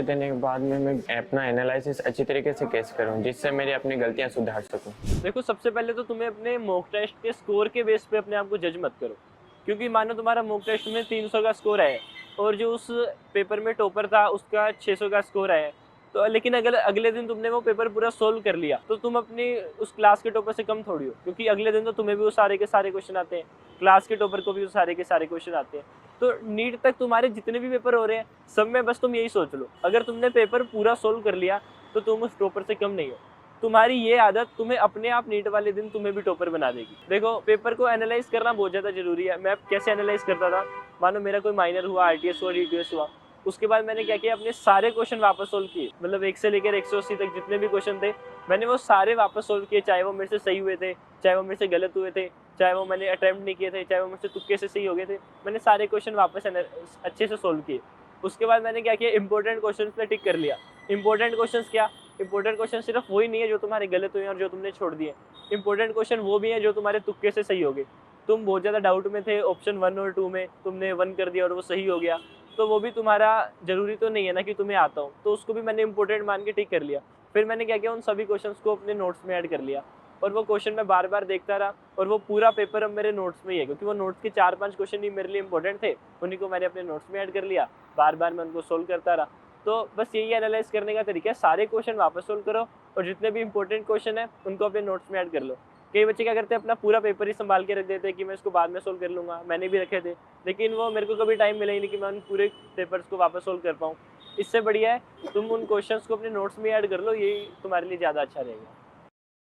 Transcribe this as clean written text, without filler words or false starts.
देने के बाद में मैं अपना एनालिसिस अच्छी तरीके से कैसे करूं जिससे मेरी अपनी गलतियां सुधार सकूं। देखो, सबसे पहले तो तुम्हें अपने मॉक टेस्ट के स्कोर के बेस पे अपने आप को जज मत करो, क्योंकि मानो तुम्हारा मॉक टेस्ट में 300 का स्कोर है और जो उस पेपर में टॉपर था उसका 600 का स्कोर है, तो लेकिन अगर अगले दिन तुमने वो पेपर पूरा सोल्व कर लिया तो तुम अपनी उस क्लास के टॉपर से कम थोड़ी हो, क्योंकि अगले दिन तो तुम्हें भी वो सारे के सारे क्वेश्चन आते हैं, क्लास के टॉपर को भी वो सारे के सारे क्वेश्चन आते हैं। तो नीट तक तुम्हारे जितने भी पेपर हो रहे हैं सब में बस तुम यही सोच लो, अगर तुमने पेपर पूरा सोल्व कर लिया तो तुम उस टॉपर से कम नहीं हो। तुम्हारी ये आदत तुम्हें अपने आप नीट वाले दिन तुम्हें भी टॉपर बना देगी। देखो, पेपर को एनालाइज करना बहुत ज़्यादा जरूरी है। मैं कैसे एनालाइज करता था, मानो मेरा कोई माइनर हुआ, आरटीएस हुआ, डीटीएस हुआ, उसके बाद मैंने क्या किया, अपने सारे क्वेश्चन वापस सोल्व किए, मतलब 1 से लेकर 180 तक जितने भी क्वेश्चन थे मैंने वो सारे वापस सोल्व किए, चाहे वो मेरे से सही हुए थे, चाहे वो मेरे से गलत हुए थे, चाहे वो मैंने अटेम्प्ट नहीं किए थे, चाहे वो मुझसे तुक्के से सही हो गए थे, मैंने सारे क्वेश्चन वापस अच्छे से सोल्व किए। उसके बाद मैंने क्या किया, इंपॉर्टेंट क्वेश्चन पे टिक कर लिया। इंपॉर्टेंट क्वेश्चन क्या, इंपॉर्टेंट क्वेश्चन सिर्फ वही नहीं है जो तुम्हारे गलत हुए और जो तुमने छोड़ दिए, इंपॉर्टेंट क्वेश्चन वो भी है जो तुम्हारे तुक्के से सही हो गए। तुम बहुत ज़्यादा डाउट में थे ऑप्शन 1 और 2 में, तुमने 1 कर दिया और वो सही हो गया, तो वो भी तुम्हारा जरूरी तो नहीं है ना कि तुम्हें आता हो, तो उसको भी मैंने इंपॉर्टेंट मान के टिक कर लिया। फिर मैंने क्या किया, उन सभी क्वेश्चंस को अपने नोट्स में ऐड कर लिया और वो क्वेश्चन मैं बार बार देखता रहा और वो पूरा पेपर अब मेरे नोट्स में ही है, क्योंकि वो नोट्स के 4-5 क्वेश्चन ही मेरे लिए इंपॉर्टेंट थे, उन्हीं को मैंने अपने नोट्स में ऐड कर लिया, बार बार मैं उनको सोल्व करता रहा। तो बस यही एनालाइज करने का तरीका है, सारे क्वेश्चन वापस सोल्व करो और जितने भी इंपॉर्टेंट क्वेश्चन है उनको अपने नोट्स में ऐड कर लो। कई बच्चे क्या करते हैं, अपना पूरा पेपर ही संभाल के रख देते हैं कि मैं इसको बाद में सोल्व कर लूँगा, मैंने भी रखे थे, लेकिन वो मेरे को कभी टाइम मिला ही नहीं कि मैं उन पूरे पेपर्स को वापस सोल्व कर पाऊँ। इससे बढ़िया है तुम उन क्वेश्चंस को अपने नोट्स में ऐड कर लो, यही तुम्हारे लिए ज़्यादा अच्छा रहेगा।